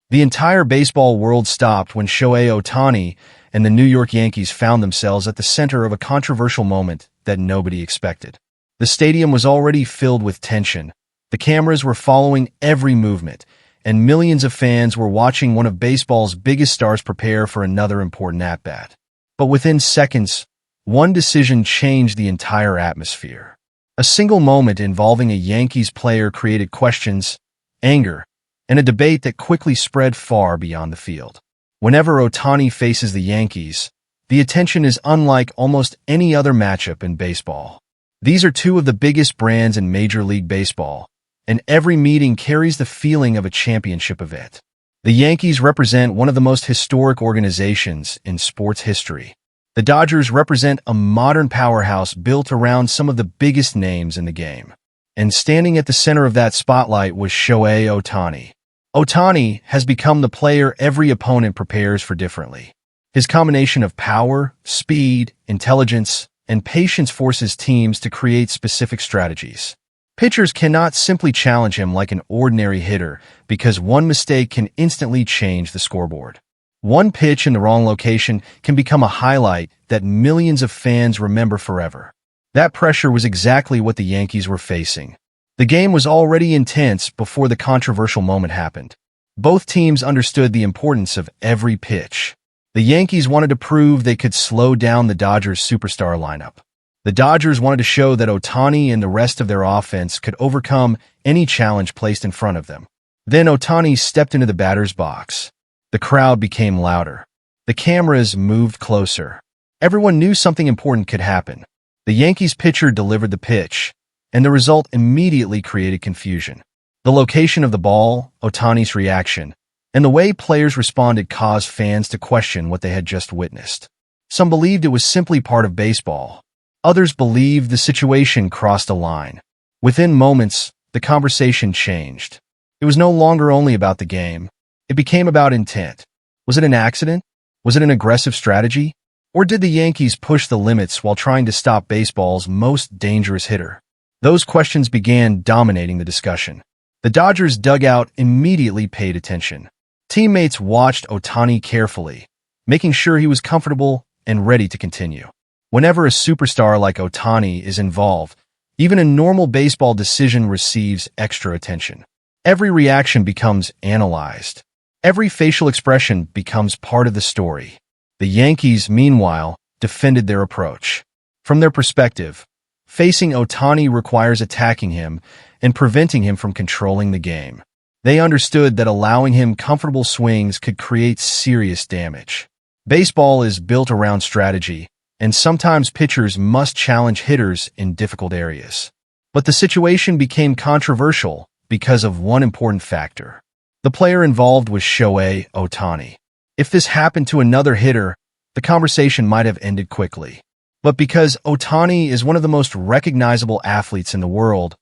The entire baseball world stopped when Shohei Ohtani and the New York Yankees found themselves at the center of a controversial moment that nobody expected. The stadium was already filled with tension. The cameras were following every movement, and millions of fans were watching one of baseball's biggest stars prepare for another important at-bat. But within seconds, one decision changed the entire atmosphere. A single moment involving a Yankees player created questions, anger, and a debate that quickly spread far beyond the field. Whenever Ohtani faces the Yankees, the attention is unlike almost any other matchup in baseball. These are two of the biggest brands in Major League Baseball, and every meeting carries the feeling of a championship event. The Yankees represent one of the most historic organizations in sports history. The Dodgers represent a modern powerhouse built around some of the biggest names in the game. And standing at the center of that spotlight was Shohei Ohtani. Ohtani has become the player every opponent prepares for differently. His combination of power, speed, intelligence, and patience forces teams to create specific strategies. Pitchers cannot simply challenge him like an ordinary hitter because one mistake can instantly change the scoreboard. One pitch in the wrong location can become a highlight that millions of fans remember forever. That pressure was exactly what the Yankees were facing. The game was already intense before the controversial moment happened. Both teams understood the importance of every pitch. The Yankees wanted to prove they could slow down the Dodgers' superstar lineup. The Dodgers wanted to show that Ohtani and the rest of their offense could overcome any challenge placed in front of them. Then Ohtani stepped into the batter's box. The crowd became louder. The cameras moved closer. Everyone knew something important could happen. The Yankees pitcher delivered the pitch, and the result immediately created confusion. The location of the ball, Ohtani's reaction, and the way players responded caused fans to question what they had just witnessed. Some believed it was simply part of baseball. Others believed the situation crossed a line. Within moments, the conversation changed. It was no longer only about the game. It became about intent. Was it an accident? Was it an aggressive strategy? Or did the Yankees push the limits while trying to stop baseball's most dangerous hitter? Those questions began dominating the discussion. The Dodgers dugout immediately paid attention. Teammates watched Ohtani carefully, making sure he was comfortable and ready to continue. Whenever a superstar like Ohtani is involved, even a normal baseball decision receives extra attention. Every reaction becomes analyzed. Every facial expression becomes part of the story. The Yankees, meanwhile, defended their approach. From their perspective, facing Ohtani requires attacking him and preventing him from controlling the game. They understood that allowing him comfortable swings could create serious damage. Baseball is built around strategy, and sometimes pitchers must challenge hitters in difficult areas. But the situation became controversial because of one important factor. The player involved was Shohei Ohtani. If this happened to another hitter, the conversation might have ended quickly. But because Ohtani is one of the most recognizable athletes in the world,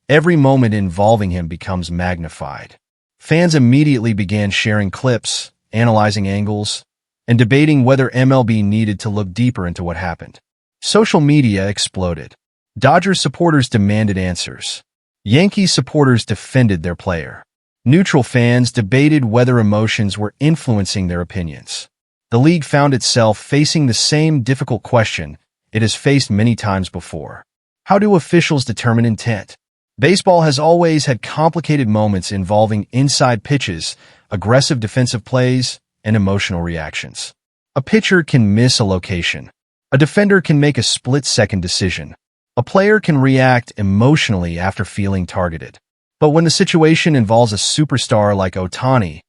every moment involving him becomes magnified. Fans immediately began sharing clips, analyzing angles, and debating whether MLB needed to look deeper into what happened. Social media exploded. Dodgers supporters demanded answers. Yankees supporters defended their player. Neutral fans debated whether emotions were influencing their opinions. The league found itself facing the same difficult question it has faced many times before. How do officials determine intent? Baseball has always had complicated moments involving inside pitches, aggressive defensive plays, and emotional reactions. A pitcher can miss a location. A defender can make a split-second decision. A player can react emotionally after feeling targeted. But when the situation involves a superstar like Ohtani,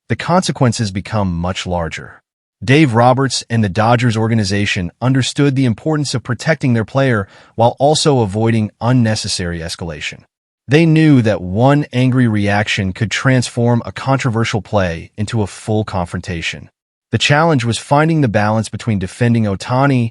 the consequences become much larger. Dave Roberts and the Dodgers organization understood the importance of protecting their player while also avoiding unnecessary escalation. They knew that one angry reaction could transform a controversial play into a full confrontation. The challenge was finding the balance between defending Ohtani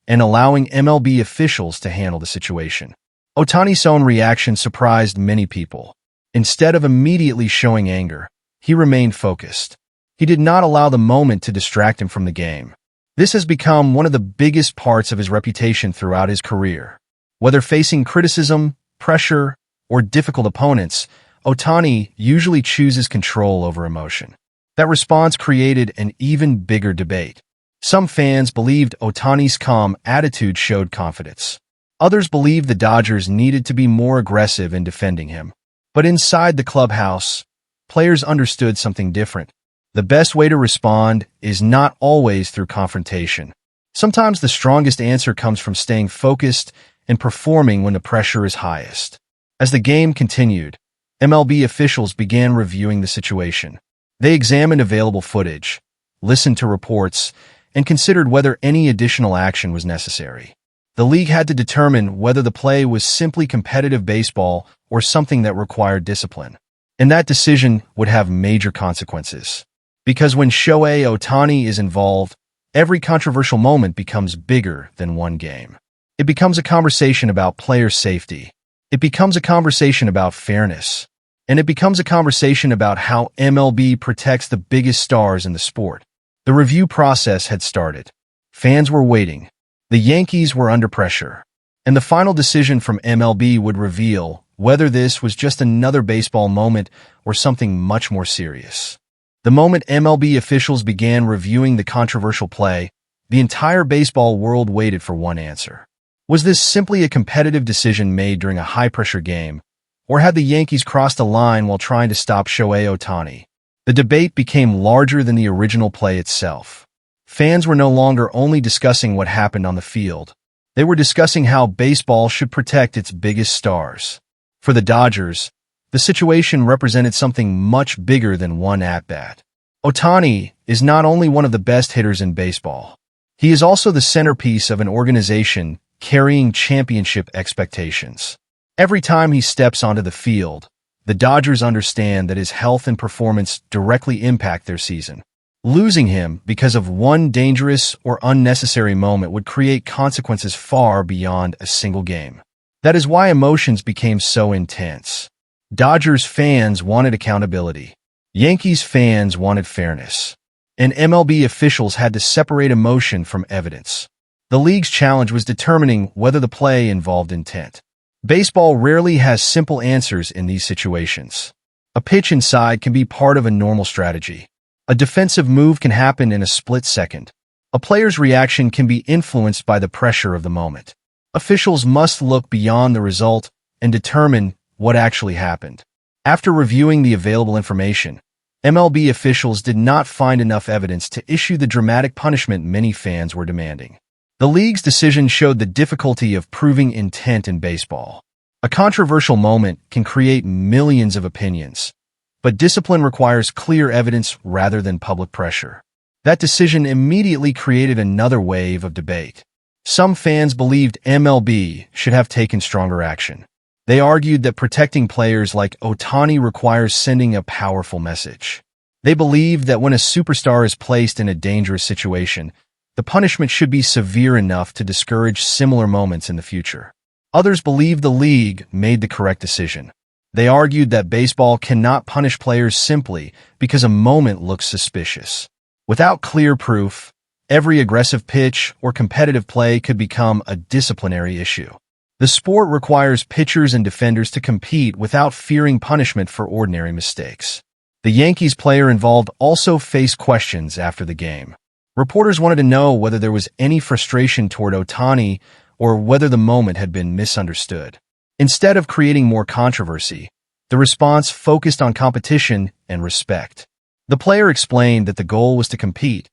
and allowing MLB officials to handle the situation. Ohtani's own reaction surprised many people. Instead of immediately showing anger, he remained focused. He did not allow the moment to distract him from the game. This has become one of the biggest parts of his reputation throughout his career. Whether facing criticism, pressure, or difficult opponents, Ohtani usually chooses control over emotion. That response created an even bigger debate. Some fans believed Ohtani's calm attitude showed confidence. Others believed the Dodgers needed to be more aggressive in defending him. But inside the clubhouse, players understood something different. The best way to respond is not always through confrontation. Sometimes the strongest answer comes from staying focused and performing when the pressure is highest. As the game continued, MLB officials began reviewing the situation. They examined available footage, listened to reports, and considered whether any additional action was necessary. The league had to determine whether the play was simply competitive baseball or something that required discipline. And that decision would have major consequences. Because when Shohei Ohtani is involved, every controversial moment becomes bigger than one game. It becomes a conversation about player safety. It becomes a conversation about fairness. And it becomes a conversation about how MLB protects the biggest stars in the sport. The review process had started. Fans were waiting. The Yankees were under pressure. And the final decision from MLB would reveal whether this was just another baseball moment or something much more serious. The moment MLB officials began reviewing the controversial play, the entire baseball world waited for one answer. Was this simply a competitive decision made during a high-pressure game, or had the Yankees crossed a line while trying to stop Shohei Ohtani? The debate became larger than the original play itself. Fans were no longer only discussing what happened on the field. They were discussing how baseball should protect its biggest stars. For the Dodgers, the situation represented something much bigger than one at-bat. Ohtani is not only one of the best hitters in baseball. He is also the centerpiece of an organization carrying championship expectations. Every time he steps onto the field, the Dodgers understand that his health and performance directly impact their season. Losing him because of one dangerous or unnecessary moment would create consequences far beyond a single game. That is why emotions became so intense. Dodgers fans wanted accountability. Yankees fans wanted fairness. And MLB officials had to separate emotion from evidence. The league's challenge was determining whether the play involved intent. Baseball rarely has simple answers in these situations. A pitch inside can be part of a normal strategy. A defensive move can happen in a split second. A player's reaction can be influenced by the pressure of the moment. Officials must look beyond the result and determine what actually happened. After reviewing the available information, MLB officials did not find enough evidence to issue the dramatic punishment many fans were demanding. The league's decision showed the difficulty of proving intent in baseball. A controversial moment can create millions of opinions, but discipline requires clear evidence rather than public pressure. That decision immediately created another wave of debate. Some fans believed MLB should have taken stronger action. They argued that protecting players like Ohtani requires sending a powerful message. They believed that when a superstar is placed in a dangerous situation, the punishment should be severe enough to discourage similar moments in the future. Others believed the league made the correct decision. They argued that baseball cannot punish players simply because a moment looks suspicious. Without clear proof, every aggressive pitch or competitive play could become a disciplinary issue. The sport requires pitchers and defenders to compete without fearing punishment for ordinary mistakes. The Yankees player involved also faced questions after the game. Reporters wanted to know whether there was any frustration toward Ohtani or whether the moment had been misunderstood. Instead of creating more controversy, the response focused on competition and respect. The player explained that the goal was to compete,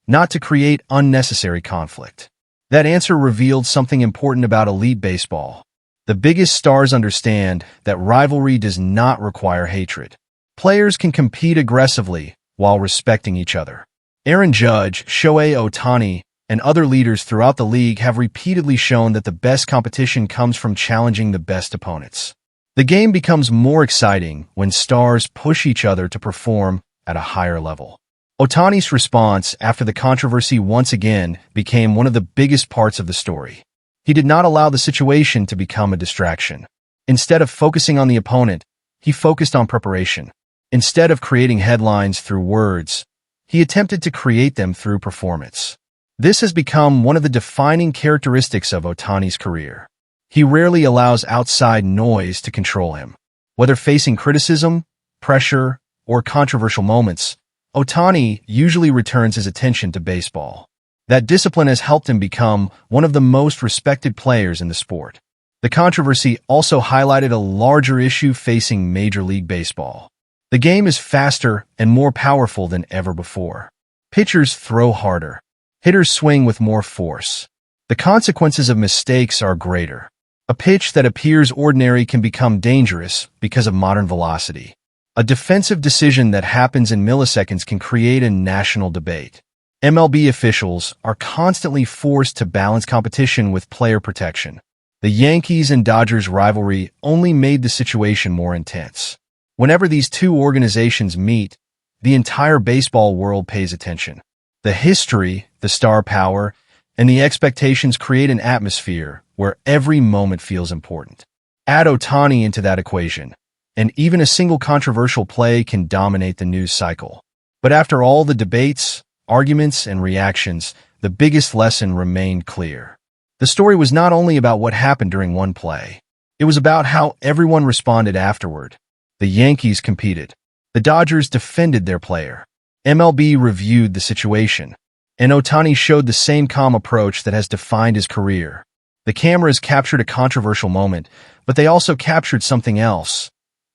not to create unnecessary conflict. That answer revealed something important about elite baseball. The biggest stars understand that rivalry does not require hatred. Players can compete aggressively while respecting each other. Aaron Judge, Shohei Ohtani, and other leaders throughout the league have repeatedly shown that the best competition comes from challenging the best opponents. The game becomes more exciting when stars push each other to perform at a higher level. Ohtani's response after the controversy once again became one of the biggest parts of the story. He did not allow the situation to become a distraction. Instead of focusing on the opponent, he focused on preparation. Instead of creating headlines through words, he attempted to create them through performance. This has become one of the defining characteristics of Ohtani's career. He rarely allows outside noise to control him. Whether facing criticism, pressure, or controversial moments, Ohtani usually returns his attention to baseball. That discipline has helped him become one of the most respected players in the sport. The controversy also highlighted a larger issue facing Major League Baseball. The game is faster and more powerful than ever before. Pitchers throw harder. Hitters swing with more force. The consequences of mistakes are greater. A pitch that appears ordinary can become dangerous because of modern velocity. A defensive decision that happens in milliseconds can create a national debate. MLB officials are constantly forced to balance competition with player protection. The Yankees and Dodgers rivalry only made the situation more intense. Whenever these two organizations meet, the entire baseball world pays attention. The history, the star power, and the expectations create an atmosphere where every moment feels important. Add Ohtani into that equation, and even a single controversial play can dominate the news cycle. But after all the debates, arguments, and reactions, the biggest lesson remained clear. The story was not only about what happened during one play. It was about how everyone responded afterward. The Yankees competed. The Dodgers defended their player. MLB reviewed the situation. And Ohtani showed the same calm approach that has defined his career. The cameras captured a controversial moment, but they also captured something else.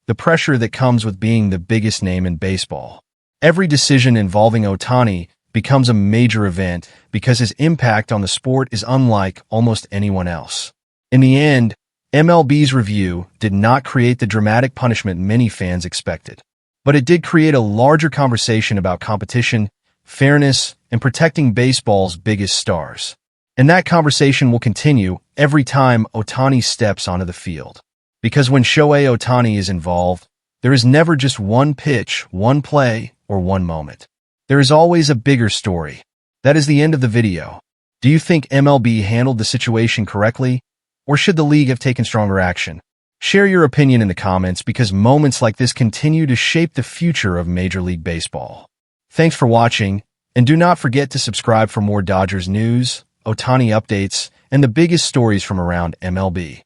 The pressure that comes with being the biggest name in baseball. Every decision involving Ohtani becomes a major event because his impact on the sport is unlike almost anyone else. In the end, MLB's review did not create the dramatic punishment many fans expected, but it did create a larger conversation about competition, fairness, and protecting baseball's biggest stars. And that conversation will continue every time Ohtani steps onto the field. Because when Shohei Ohtani is involved, there is never just one pitch, one play, or one moment. There is always a bigger story. That is the end of the video. Do you think MLB handled the situation correctly, or should the league have taken stronger action? Share your opinion in the comments because moments like this continue to shape the future of Major League Baseball. Thanks for watching, and do not forget to subscribe for more Dodgers news, Ohtani updates, and the biggest stories from around MLB.